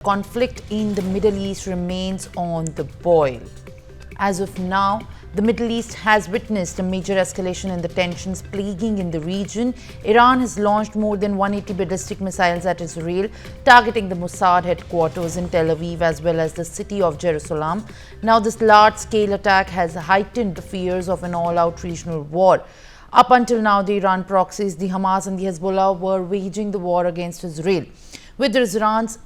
Conflict in the Middle East remains on the boil. As of now, the Middle East has witnessed a major escalation in the tensions plaguing in the region. Iran has launched more than 180 ballistic missiles at Israel, targeting the Mossad headquarters in Tel Aviv as well as the city of Jerusalem. Now, this large-scale attack has heightened the fears of an all-out regional war. Up until now, the Iran proxies, the Hamas and the Hezbollah, were waging the war against Israel. With Iran's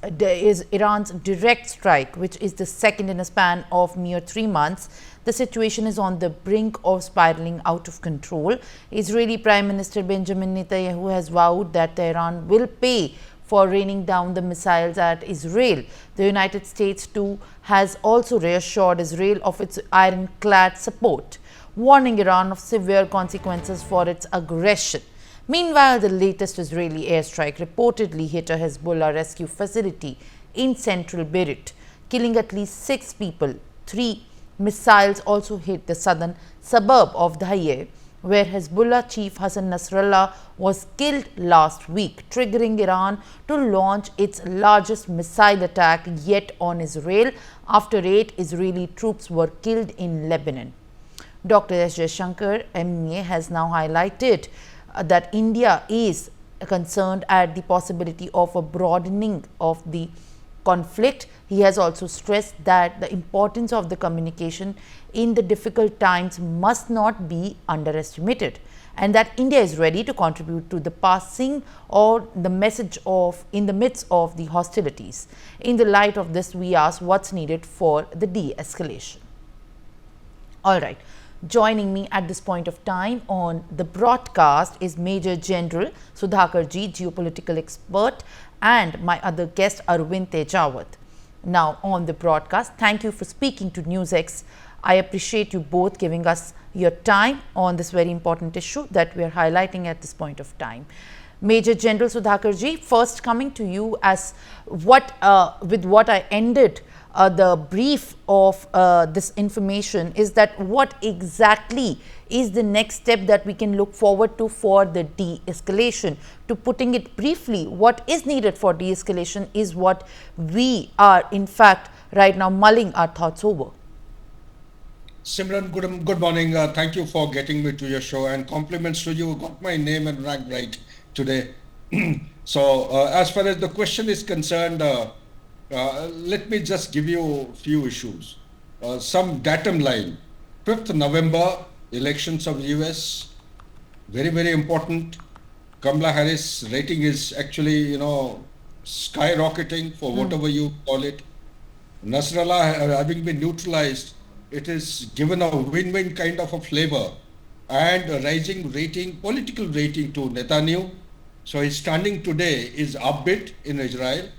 direct strike, which is the second in a span of mere 3 months, the situation is on the brink of spiraling out of control. Israeli Prime Minister Benjamin Netanyahu has vowed that Tehran will pay for raining down the missiles at Israel. The United States, too, has also reassured Israel of its ironclad support, warning Iran of severe consequences for its aggression. Meanwhile, the latest Israeli airstrike reportedly hit a Hezbollah rescue facility in central Beirut, killing at least 6 people. 3 missiles also hit the southern suburb of Dahiyeh, where Hezbollah chief Hassan Nasrallah was killed last week, triggering Iran to launch its largest missile attack yet on Israel after 8 Israeli troops were killed in Lebanon. Dr. S. Jaishankar, MEA, has now highlighted that India is concerned at the possibility of a broadening of the conflict. He has also stressed that the importance of the communication in the difficult times must not be underestimated, and that India is ready to contribute to the passing or the message of in the midst of the hostilities. In the light of this, we ask what's needed for the de-escalation. All right. Joining me at this point of time on the broadcast is Major General Sudhakar Ji, geopolitical expert, and my other guest Arvind Tejawat. Now on the broadcast, thank you for speaking to NewsX. I appreciate you both giving us your time on this very important issue that we are highlighting at this point of time. Major General Sudhakar Ji, first coming to you as with what I ended the brief of this information is that what exactly is the next step that we can look forward to for the de-escalation? To putting it briefly, what is needed for de-escalation is what we are in fact right now mulling our thoughts over. Simran, good morning. Thank you for getting me to your show, and compliments to you. Got my name and rank right today. So as far as the question is concerned, let me just give you a few issues. Some datum line. 5th November, elections of US. Very, very important. Kamala Harris rating is actually, skyrocketing for whatever you call it. Nasrallah having been neutralized, it is given a win-win kind of a flavor and a rising rating, political rating to Netanyahu. So his standing today is upbeat in Israel.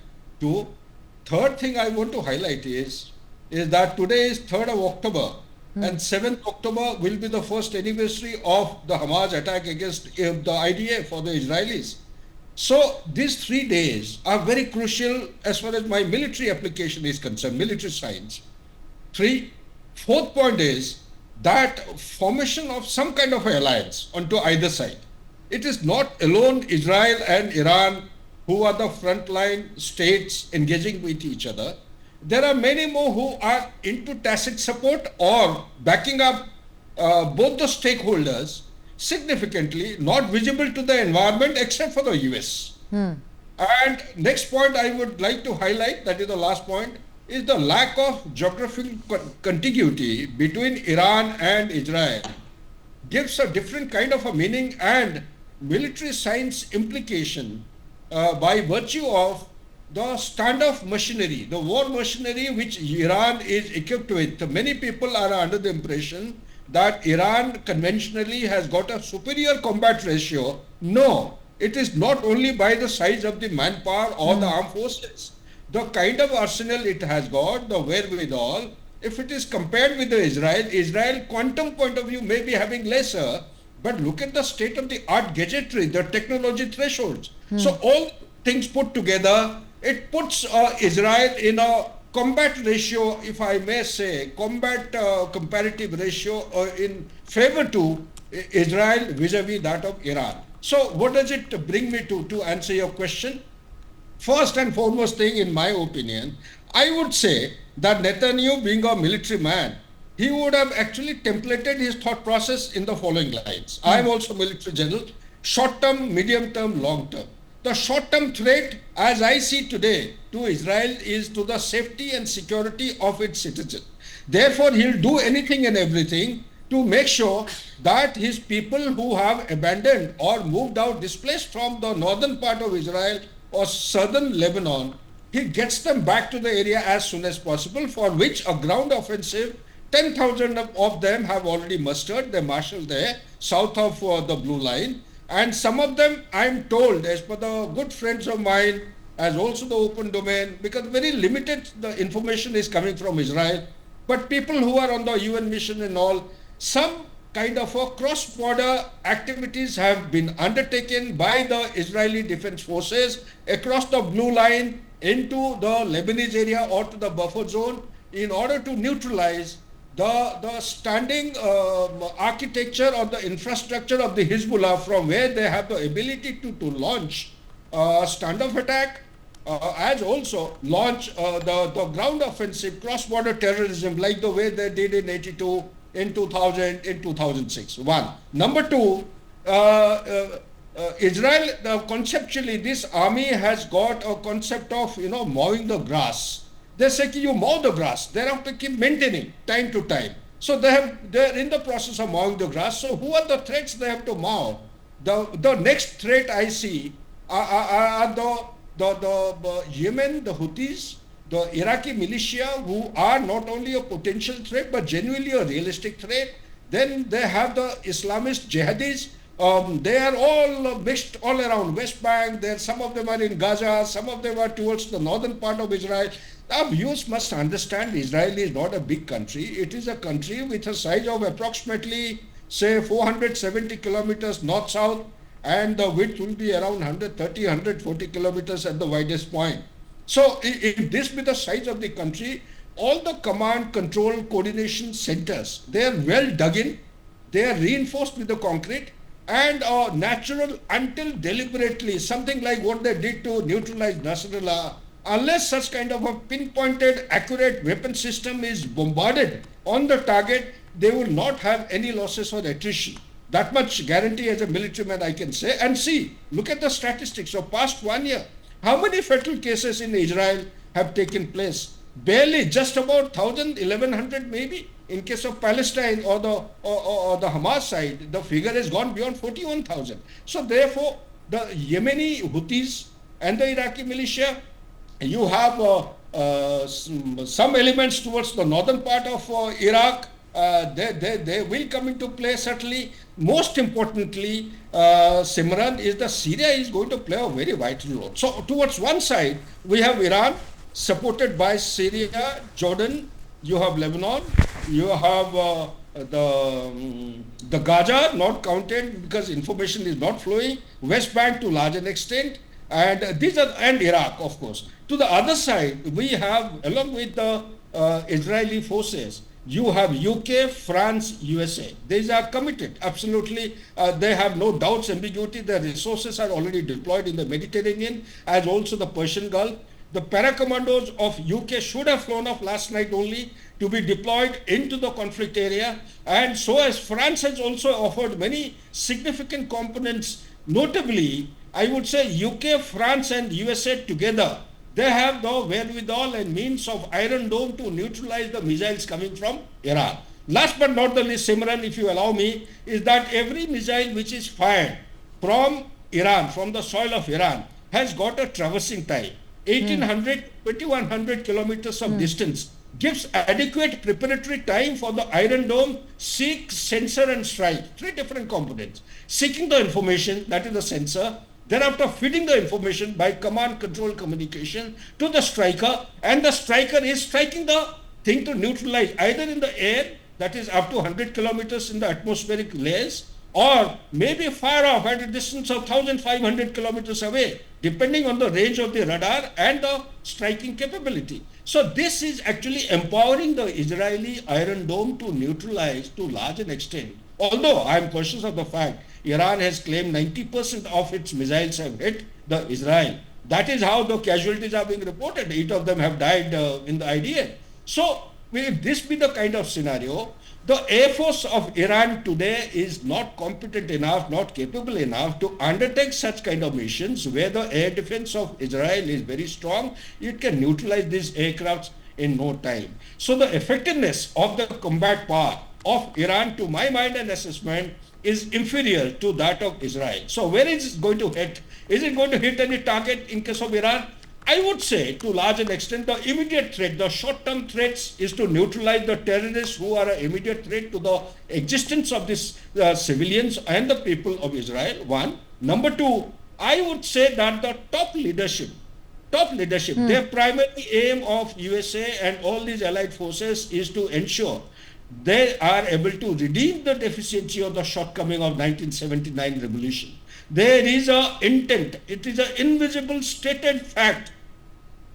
Third thing I want to highlight is that today is 3rd of October and 7th October will be the first anniversary of the Hamas attack against the IDF for the Israelis. So these 3 days are very crucial as far as my military application is concerned, military science. Fourth point is that formation of some kind of alliance onto either side. It is not alone Israel and Iran who are the frontline states engaging with each other. There are many more who are into tacit support or backing up both the stakeholders significantly, not visible to the environment except for the US. And next point I would like to highlight, that is the last point, is the lack of geographical contiguity between Iran and Israel gives a different kind of a meaning and military science implication by virtue of the standoff machinery, the war machinery which Iran is equipped with. Many people are under the impression that Iran conventionally has got a superior combat ratio. No, it is not only by the size of the manpower or the armed forces. The kind of arsenal it has got, the wherewithal, if it is compared with the Israel quantum point of view may be having lesser, but look at the state of the art gadgetry, the technology thresholds. So all things put together, it puts Israel in a combat ratio, if I may say, comparative ratio in favor to Israel vis-a-vis that of Iran. So what does it bring me to answer your question? First and foremost thing, in my opinion, I would say that Netanyahu, being a military man, he would have actually templated his thought process in the following lines. I am also military general, short term, medium term, long term. The short term threat, as I see today, to Israel is to the safety and security of its citizens. Therefore, he'll do anything and everything to make sure that his people who have abandoned or moved out, displaced from the northern part of Israel or southern Lebanon, he gets them back to the area as soon as possible, for which a ground offensive, 10,000 of them have already mustered. They're marshaled there, south of the Blue Line. And some of them, I'm told, as per the good friends of mine, as also the open domain, because very limited the information is coming from Israel, but people who are on the UN mission and all, some kind of a cross-border activities have been undertaken by the Israeli Defense Forces across the Blue Line into the Lebanese area or to the buffer zone in order to neutralize the standing architecture or the infrastructure of the Hezbollah, from where they have the ability to launch standoff attack, as also launch the ground offensive, cross-border terrorism, like the way they did in 82, in 2000, in 2006. One. Number two, Israel, conceptually, this army has got a concept of, mowing the grass. They say you mow the grass, they have to keep maintaining time to time. So they're in the process of mowing the grass. So who are the threats they have to mow? The next threat I see are the Yemen, the Houthis, the Iraqi militia, who are not only a potential threat but genuinely a realistic threat. Then they have the Islamist jihadis. They are all mixed all around West Bank. Some of them are in Gaza, some of them are towards the northern part of Israel. Our viewers must understand Israel is not a big country. It is a country with a size of approximately, say, 470 kilometers north-south, and the width will be around 130, 140 kilometers at the widest point. So if this be the size of the country, all the command, control, coordination centers, they are well dug in, they are reinforced with the concrete, and natural until deliberately, something like what they did to neutralize Nasrallah. Unless such kind of a pinpointed, accurate weapon system is bombarded on the target, they will not have any losses or attrition. That much guarantee as a military man I can say. And see, look at the statistics of past 1 year. How many fatal cases in Israel have taken place? Barely, just about 1,000, 1,100 maybe. In case of Palestine or the Hamas side, the figure has gone beyond 41,000. So therefore, the Yemeni Houthis and the Iraqi militia, you have some elements towards the northern part of Iraq. They will come into play certainly. Most importantly, Simran, is the Syria is going to play a very vital role. So towards one side, we have Iran supported by Syria, Jordan, you have Lebanon, you have the Gaza, not counted because information is not flowing, West Bank to large an extent, and and Iraq, of course. To the other side, we have, along with the Israeli forces, you have UK, France, USA. These are committed, absolutely. They have no doubts, ambiguity. Their resources are already deployed in the Mediterranean, as also the Persian Gulf. The paracommandos of UK should have flown off last night only to be deployed into the conflict area. And so as France has also offered many significant components, notably, I would say UK, France and USA together, they have the wherewithal and means of Iron Dome to neutralize the missiles coming from Iran. Last but not the least, Simran, if you allow me, is that every missile which is fired from Iran, from the soil of Iran, has got a traversing time. 1,800, 2,100 kilometers of distance gives adequate preparatory time for the Iron Dome, seek, sensor and strike. 3 different components. Seeking the information, that is the sensor. Thereafter feeding the information by command control communication to the striker, and the striker is striking the thing to neutralize either in the air, that is up to 100 kilometers in the atmospheric layers, or maybe far off at a distance of 1,500 kilometers away, depending on the range of the radar and the striking capability. So this is actually empowering the Israeli Iron Dome to neutralize to large an extent. Although I am conscious of the fact Iran has claimed 90% of its missiles have hit the Israel. That is how the casualties are being reported. 8 of them have died in the IDF. So, will this be the kind of scenario? The Air Force of Iran today is not competent enough, not capable enough to undertake such kind of missions where the air defense of Israel is very strong. It can neutralize these aircrafts in no time. So the effectiveness of the combat power of Iran, to my mind and assessment, is inferior to that of Israel. So where is it going to hit? Is it going to hit any target in case of Iran? I would say to a large extent the immediate threat, the short-term threats is to neutralize the terrorists who are an immediate threat to the existence of these civilians and the people of Israel, one. Number two, I would say that the top leadership, their primary aim of USA and all these allied forces is to ensure they are able to redeem the deficiency or the shortcoming of 1979 revolution. There is an intent, it is an invisible stated fact.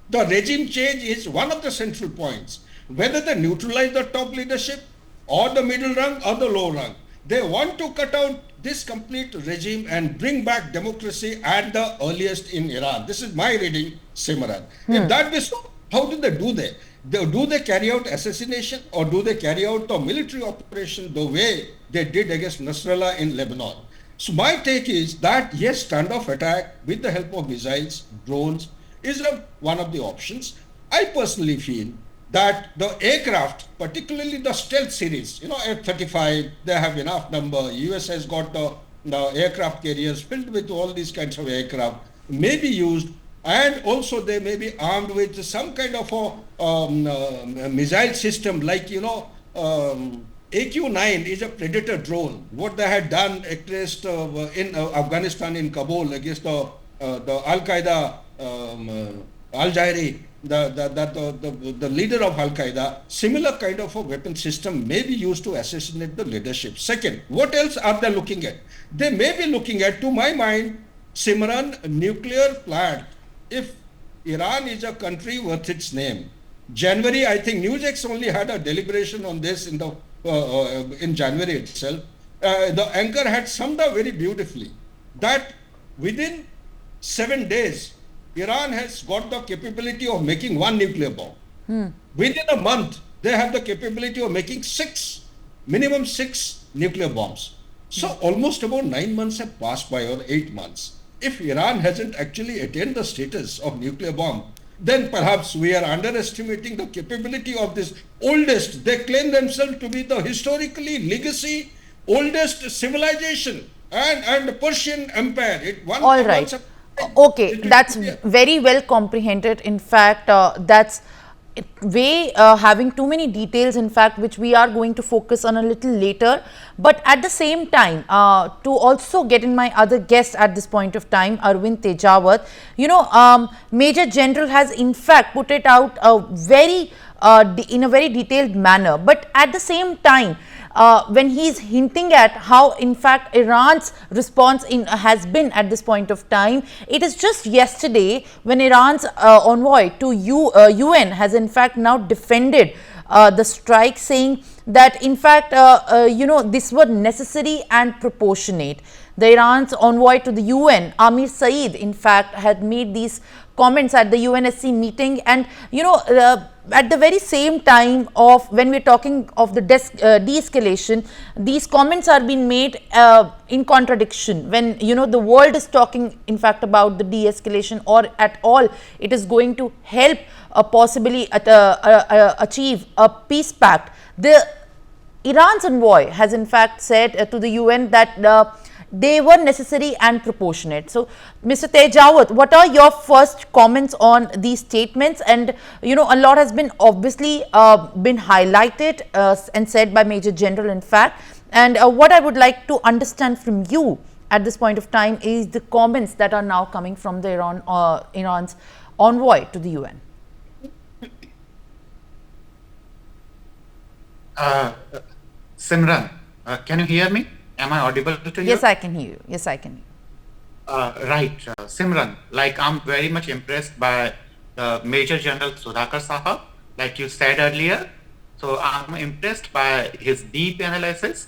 The regime change is one of the central points. Whether they neutralize the top leadership or the middle rung or the low rung, they want to cut out this complete regime and bring back democracy at the earliest in Iran. This is my reading, Simran. If that is so, how do they do that? Do they carry out assassination or do they carry out the military operation the way they did against Nasrallah in Lebanon? So my take is that yes, standoff attack with the help of missiles, drones is one of the options. I personally feel that the aircraft, particularly the stealth series, F-35, they have enough number. US has got the aircraft carriers filled with all these kinds of aircraft, may be used, and also they may be armed with some kind of a missile system like, AQ-9 is a Predator drone. What they had done against in Afghanistan, in Kabul, against the Al-Qaeda, Al-Jairi, the leader of Al-Qaeda, similar kind of a weapon system may be used to assassinate the leadership. Second, what else are they looking at? They may be looking at, to my mind, Simran, nuclear plant. If Iran is a country worth its name, January, I think NewsX only had a deliberation on this in January itself. The anchor had summed up very beautifully that within 7 days, Iran has got the capability of making one nuclear bomb. Within a month, they have the capability of making minimum six nuclear bombs. So almost about 9 months have passed by, or 8 months. If Iran hasn't actually attained the status of nuclear bomb, then perhaps we are underestimating the capability of this oldest, they claim themselves to be the historically legacy, oldest civilization and Persian empire. All right. Okay, that's very well comprehended. In fact, that's having too many details, in fact, which we are going to focus on a little later. But at the same time, to also get in my other guest at this point of time, Arvind Tejawat, Major General has in fact put it out in a very detailed manner. But at the same time, when he is hinting at how in fact Iran's response has been at this point of time, it is just yesterday when Iran's envoy to UN has in fact now defended the strike, saying that in fact this was necessary and proportionate. The Iran's envoy to the UN, Amir Saeed, in fact had made these comments at the UNSC meeting, and at the very same time of when we're talking of the de-escalation, these comments are being made in contradiction when the world is talking in fact about the de-escalation, or at all it is going to help possibly achieve a peace pact. The Iran's envoy has in fact said to the UN that they were necessary and proportionate. So, Mr. Tejawat, what are your first comments on these statements? And a lot has been obviously been highlighted and said by Major General, in fact. And what I would like to understand from you at this point of time is the comments that are now coming from the Iran's envoy to the UN. Simran, can you hear me? Am I audible to you? Yes, I can hear you. Yes, I can hear you. Right. Simran, I'm very much impressed by Major General Sudhakar Sahab, like you said earlier. So I'm impressed by his deep analysis,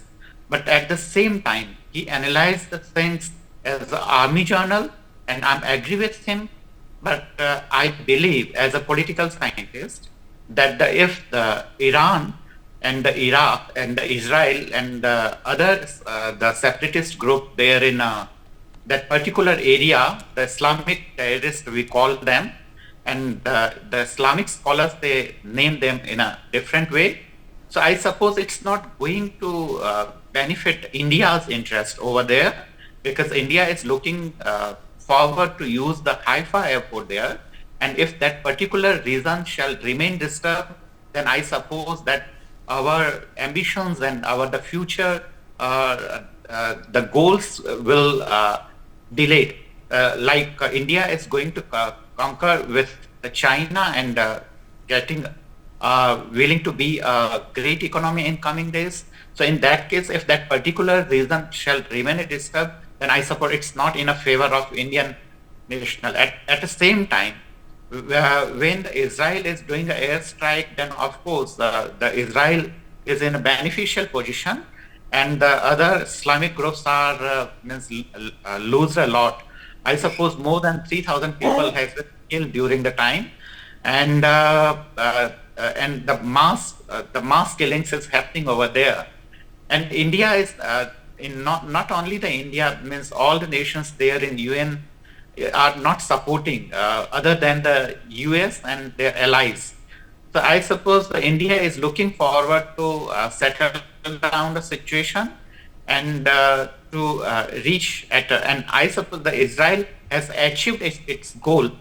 but at the same time, he analyzed the things as the army journal, and I'm agree with him. But I believe, as a political scientist, that if the Iran and the Iraq and the Israel and the others, the separatist group there in that particular area, the Islamic terrorists, we call them, and the Islamic scholars, they name them in a different way. So I suppose it's not going to benefit India's interest over there, because India is looking forward to use the Haifa airport there. And if that particular region shall remain disturbed, then I suppose that our ambitions and the future, the goals will delay. India is going to conquer with China and getting willing to be a great economy in coming days. So in that case, if that particular region shall remain disturbed, then I suppose it's not in a favor of Indian national. At the same time, when Israel is doing an airstrike, then of course the Israel is in a beneficial position, and the other Islamic groups are lose a lot. I suppose more than 3,000 people have been killed during the time, and the mass killings is happening over there. And India is in not only the India, means all the nations there in UN are not supporting other than the US and their allies. So I suppose India is looking forward to settle down the situation and to reach at and I suppose the Israel has achieved its goal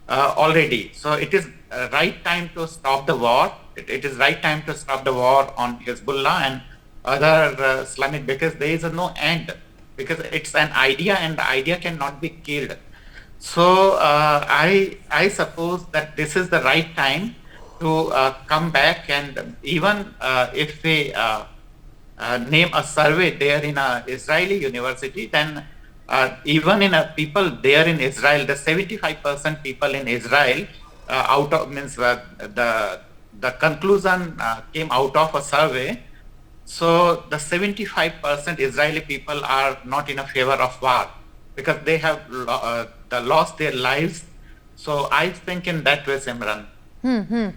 already. So it is right time to stop the war. It is right time to stop the war on Hezbollah and other Islamic, because there is no end, because it's an idea and the idea cannot be killed. So I suppose that this is the right time to come back, and even if we name a survey there in a Israeli university, then even in people there in Israel, the 75% people in Israel out of means the conclusion came out of a survey. So the 75% Israeli people are not in a favor of war, because they have lost their lives. So I think in that way, Simran.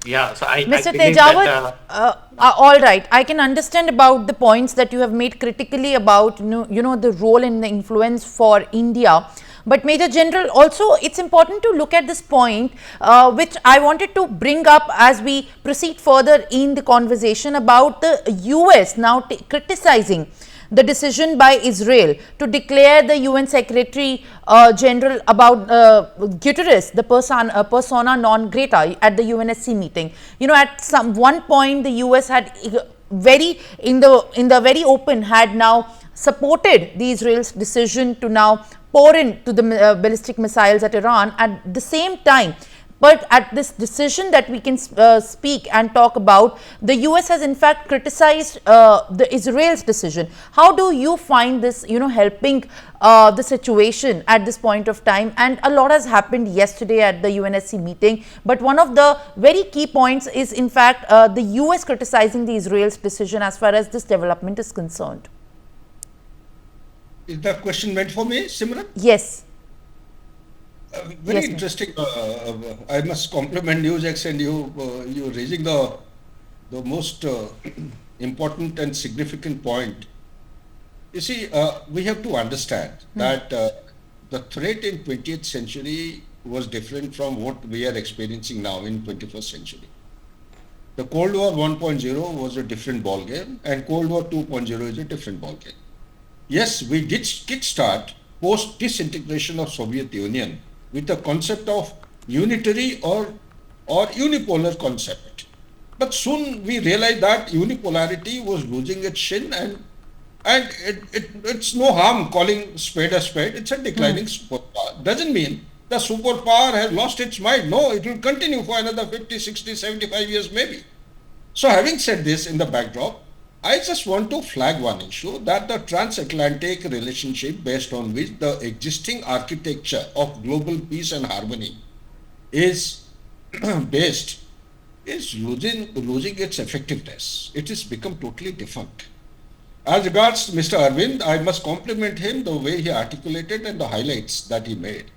Yeah, so I Mr. believe Tejawat, that, all right, I can understand about the points that you have made critically about the role and the influence for India. But Major General, also it's important to look at this point, which I wanted to bring up as we proceed further in the conversation about the US now criticizing the decision by Israel to declare the UN Secretary General about Guterres, the persona non grata at the UNSC meeting. At one point, the US had in the very open had now supported the Israel's decision to now pour into the ballistic missiles at Iran at the same time. But at this decision that we can speak and talk about, the US has in fact criticized the Israel's decision. How do you find this, helping the situation at this point of time? And a lot has happened yesterday at the UNSC meeting. But one of the very key points is in fact the US criticizing the Israel's decision as far as this development is concerned. Is that question meant for me, Simran? Yes. Very interesting. I must compliment NewsX and you raising the most important and significant point. You see, we have to understand that the threat in 20th century was different from what we are experiencing now in 21st century. The Cold War 1.0 was a different ballgame, and Cold War 2.0 is a different ballgame. Yes, we did kickstart post disintegration of Soviet Union with the concept of unitary or unipolar concept. But soon we realized that unipolarity was losing its shin, and it's no harm calling spade a spade. It's a declining superpower. Doesn't mean the superpower has lost its mind. No, it will continue for another 50, 60, 75 years maybe. So having said this in the backdrop, I just want to flag one issue, that the transatlantic relationship based on which the existing architecture of global peace and harmony is based is losing its effectiveness. It has become totally defunct. As regards Mr. Arvind, I must compliment him the way he articulated and the highlights that he made.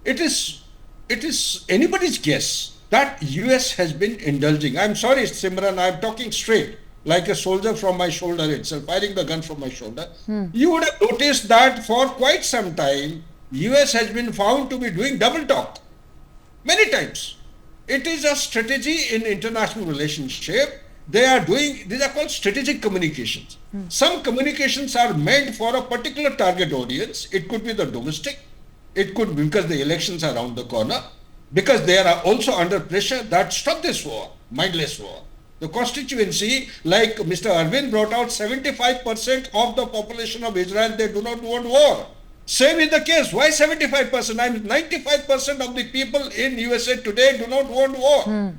It is it is anybody's guess that US has been indulging. I'm sorry, Simran, I'm talking straight, like a soldier from my shoulder itself, firing the gun from my shoulder. You would have noticed that for quite some time, US has been found to be doing double talk. Many times. It is a strategy in international relationship. These are called strategic communications. Some communications are meant for a particular target audience. It could be the domestic. It could be because the elections are around the corner. Because they are also under pressure that stop this war, mindless war. The constituency, like Mr. Arvind brought out, 75% of the population of Israel, they do not want war. Same is the case. Why 75%? I mean, 95% of the people in USA today do not want war.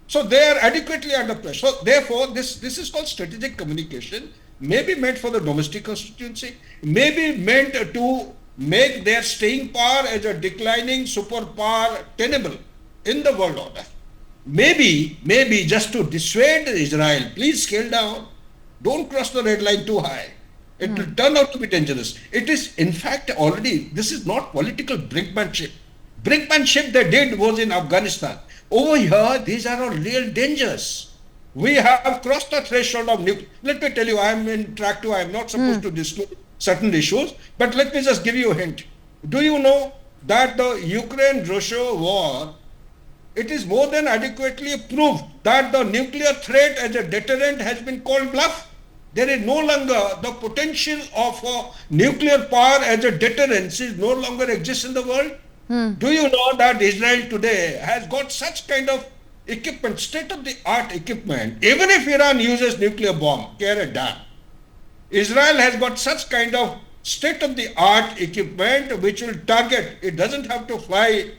So they are adequately under pressure. So therefore, this is called strategic communication, may be meant for the domestic constituency, may be meant to make their staying power as a declining superpower tenable in the world order. Maybe just to dissuade Israel, please scale down, don't cross the red line too high. It will turn out to be dangerous. It is, in fact, already, this is not political brinkmanship. Brinkmanship they did was in Afghanistan. Over here, these are all real dangers. We have crossed the threshold of nuclear. Let me tell you, I am in track 2. I am not supposed to disclose certain issues, but let me just give you a hint. Do you know that the Ukraine-Russia war, it is more than adequately proved that the nuclear threat as a deterrent has been called bluff? There is no longer the potential of nuclear power as a deterrence is no longer exists in the world. Do you know that Israel today has got such kind of equipment, state-of-the-art equipment, even if Iran uses nuclear bomb, done. Israel has got such kind of state-of-the-art equipment which will target, it doesn't have to fly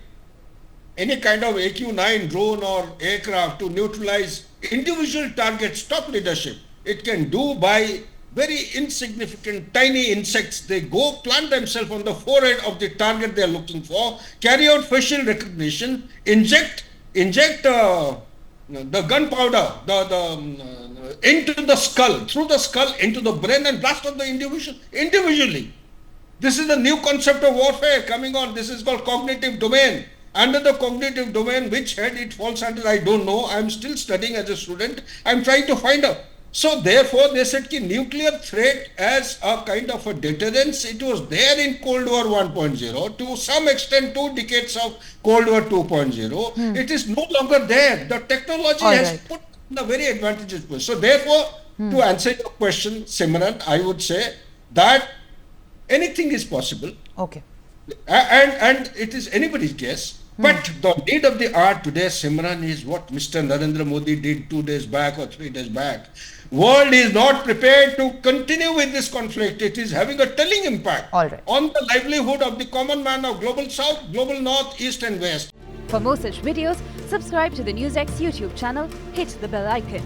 any kind of AQ-9 drone or aircraft to neutralize individual targets, top leadership. It can do by very insignificant tiny insects. They go plant themselves on the forehead of the target they are looking for, carry out facial recognition, inject the gunpowder into the skull, through the skull into the brain and blast on the individual individually. This is the new concept of warfare coming on. This is called cognitive domain. Under the cognitive domain, which head it falls under, I don't know. I'm still studying as a student. I'm trying to find out. So therefore, they said that nuclear threat as a kind of a deterrence, it was there in Cold War 1.0, to some extent 2 decades of Cold War 2.0. It is no longer there. The technology has put in a very advantageous position. So therefore, to answer your question, Simran, I would say that anything is possible. Okay. And it is anybody's guess. But the need of the hour today, Simran, is what Mr. Narendra Modi did 2 days back or 3 days back. World is not prepared to continue with this conflict. It is having a telling impact on the livelihood of the common man of global south, global north, east and west. For more such videos, subscribe to the NewsX YouTube channel, hit the bell icon.